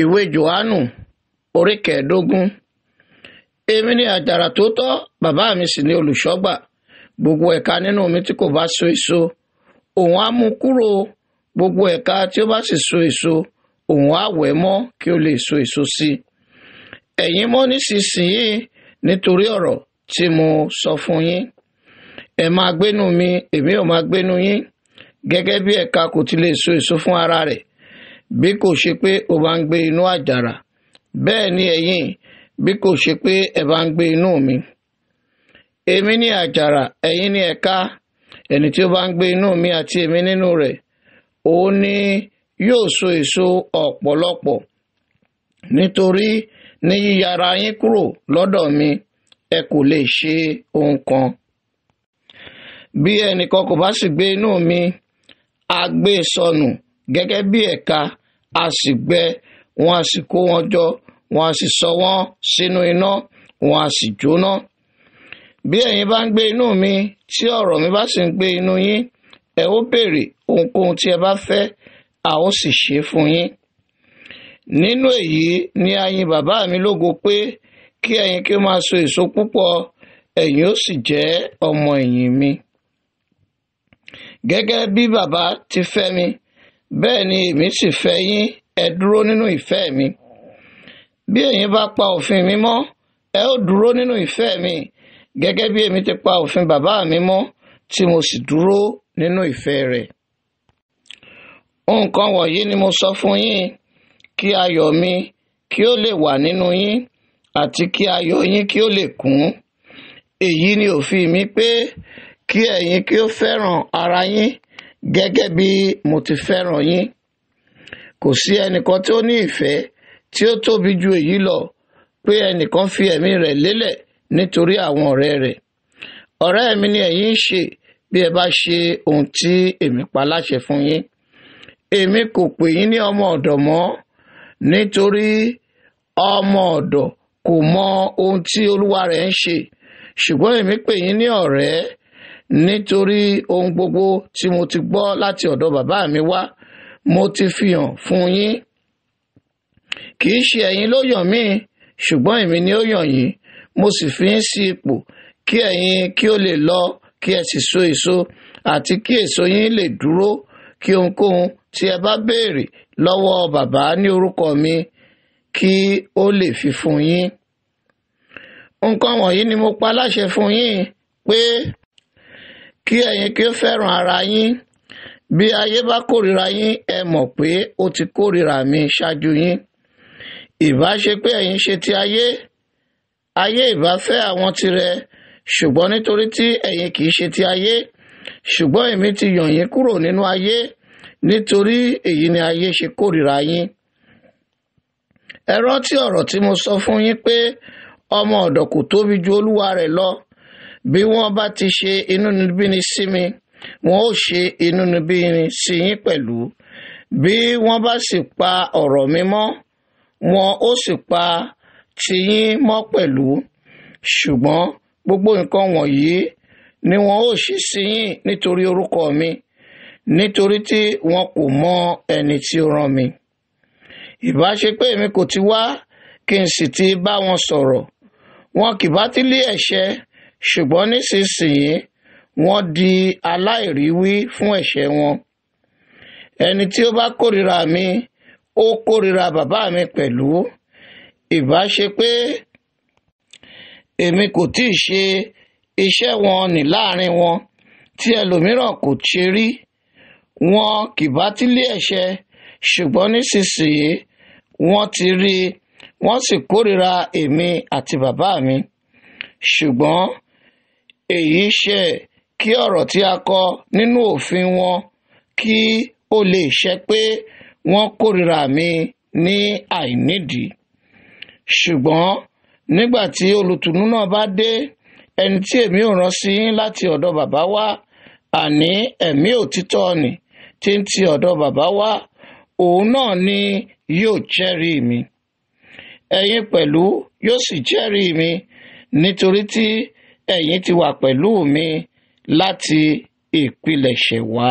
Ìwé Jòhánù orí 15. Èmi ni àjàrà tó tọ́, bàbá mi sì ni olùṣọ́gbà. Gbogbo ẹ̀ka nínú mi tí kò bá so èso, òun á mú kúrò. Gbogbo ẹ̀ka tí ó bá sì so èso, òun á wẹ̀ mọ́ kí ó lè so èso sí i. Ẹ̀yin mọ́ nísinsìnyí nítorí ọ̀rọ̀ tí mo sọ fún yín. Ẹ máa gbénú mi, èmi ò máa gbénú yín. Gẹ́gẹ́ bí ẹ̀ka kò ti lè so èso fún ara rẹ̀, bí kò ṣe pé ó bá ń gbé inú àjàrà, bẹ́ẹ̀ ni ẹ̀yin, bí kò ṣe pé ẹ bá ń gbé inú mi. Èmi ni àjàrà, ẹ̀yin ni ẹ̀ka. Ẹni tí ó bá ń gbé inú mi àti èmi nínú rẹ̀, òun ni yóò so èso ọ̀pọ̀lọpọ̀. Nítorí ní yíyára yín kúrò lọ́dọ̀ mi, ẹ kò lè ṣe ohun kan. Bí ẹnìkan kò bá sì gbé inú mi, a gbé sọnù gẹ́gẹ́ bí ẹ̀ka, a sì gbẹ, wọn a sì kó wọn jọ, wọn a sì sọ wọ́n sínú iná, wọn a sì jóná. Bí ẹ̀yin bá ń gbé inú mi, tí ọ̀rọ̀ mi bá sì ń gbé inú yín, ẹ ó béèrè ohunkóhun tí ẹ bá fẹ́, a ó sì ṣe fún yín. Nínú èyí ni a yìn bàbá mi lógo pé kí ẹ̀yin kí ó máa so èso púpọ̀, ẹ̀yin ó sì jẹ́ ọmọ ẹ̀yìn mi. Gẹ́gẹ́ bí bàbá ti fẹ́ mi, bẹ́ẹ̀ ni èmi sì fẹ́ yín, ẹ dúró nínú ìfẹ́ mi. Bí ẹ̀yin bá pa òfin mi mọ́, ẹ ó dúró nínú ìfẹ́ mi, gẹ́gẹ́ bí èmi ti pa òfin bàbá mi mọ́, tí mo sì dúró nínú ìfẹ́ rẹ̀. Nǹkan wọ̀nyí ni mo sọ fún yín, kí ayọ̀ mi kí ó lè wà nínú yín, àti kí ayọ̀ yín kí ó lè kún. Èyí ni òfin mi pé kí ẹ̀yin kí ó fẹ́ràn ara yín gẹ́gẹ́ bí mo ti fẹ́ràn yín. Kò sí ẹnìkan tí ó ní ìfẹ́ tí ó tóbi ju èyí lọ, pé ẹnìkan fi ẹ̀mí rẹ̀ lélẹ̀ nítorí àwọn ọ̀rẹ́ rẹ̀. Ọ̀rẹ́ mi ni ẹ̀yin ń ṣe bí ẹ bá ṣe ohun tí èmi pa láṣẹ fún yín. Èmi kò pè yín ní ọmọ ọ̀dọ̀ mọ́, nítorí ọmọ ọ̀dọ̀ kò mọ ohun tí olúwa rẹ̀ ń ṣe. Ṣùgbọ́n èmi pè yín ní ọ̀rẹ́, nítorí ohun gbogbo tí mo ti gbọ́ láti ọ̀dọ̀ bàbá mi wá, mo ti fi hàn fún yín. Kì í ṣe ẹ̀yin ló yàn mí, ṣùgbọ́n èmi ni ó yàn yín. Mo sì fi yín sí ipò kí ẹ̀yin kí ó lè lọ, kí ẹ sì so èso, àti kí èso yín lè dúró, kí ohunkóhun tí ẹ bá béèrè lọ́wọ́ bàbá ní orúkọ mi, kí ó lè fi fún yín. Nǹkan wọ̀nyí ni mo pa láṣẹ fún yín, pé kí ẹ̀yin kí ó fẹ́ràn ara yín. Bí ayé bá kórìíra yín, ẹ mọ̀ pé ó ti kórìíra mi ṣáájú yín. Ìbá ṣe pé ẹ̀yin ṣe ti ayé, ayé ìbá fẹ́ àwọn tirẹ̀, ṣùgbọ́n nítorí tí ẹ̀yin kì í ṣe ti ayé, ṣùgbọ́n èmi ti yàn yín kúrò nínú ayé, nítorí èyí ni ayé ṣe kórìíra yín. Ẹ rántí ọ̀rọ̀ tí mo sọ fún yín pé ọmọ ọ̀dọ̀ kò tóbi ju olúwa rẹ̀ lọ. Bí wọ́n bá ti ṣe inúnibíni sí mi, wọn ó ṣe inúnibíni sí yín pẹ̀lú. Bí wọ́n bá sì pa ọ̀rọ̀ mi mọ́, wọn ó sì pa tiyín mọ́ pẹ̀lú. Ṣùgbọ́n gbogbo nǹkan wọ̀nyí ni wọn ó ṣe sí yín nítorí orúkọ mi, nítorí tí wọn kò mọ ẹni tí ó rán mi. Ìbá ṣe pé èmi kò ti wá, kí n sì ti bá wọn sọ̀rọ̀, wọn kì bá ti lé ẹ̀ṣẹ̀, ṣùgbọ́n nísinsìnyí wọ́n di aláìríwí fún ẹ̀ṣẹ̀ wọn. Ẹni tí ó bá kórìíra mi, ó kórìíra bàbá mi pẹ̀lú. Ìbá ṣe pé èmi kò tí ì ṣe iṣẹ́ wọn nì láàrin wọn, tí ẹlòmíràn kò ṣe rí, wọn kì bá ti lé ẹ̀ṣẹ̀, ṣùgbọ́n nísinsìnyí wọ́n ti rí, wọ́n sì kórìíra èmi àti bàbá mi. Ṣùgbọ́n èyí ṣe kí ọ̀rọ̀ tí a kọ nínú òfin wọn kí ó lè ṣẹ pé wọ́n kórìíra mi ní àìnídìí. Ṣùgbọ́n nígbà tí olùtùnú náà bá dé, ẹni tí èmi ò rán sí yín láti ọ̀dọ̀ bàbá wá, àní ẹ̀mí òtítọ́ nì tí ń ti ọ̀dọ̀ bàbá wá, òun náà ni yóò jẹ́rìí mi. Ẹ̀yin pẹ̀lú yóò sì jẹ́rìí mi, nítorí tí ẹ̀yin ti wà pẹ̀lú mi láti ìpilẹ̀ṣẹ̀ wá.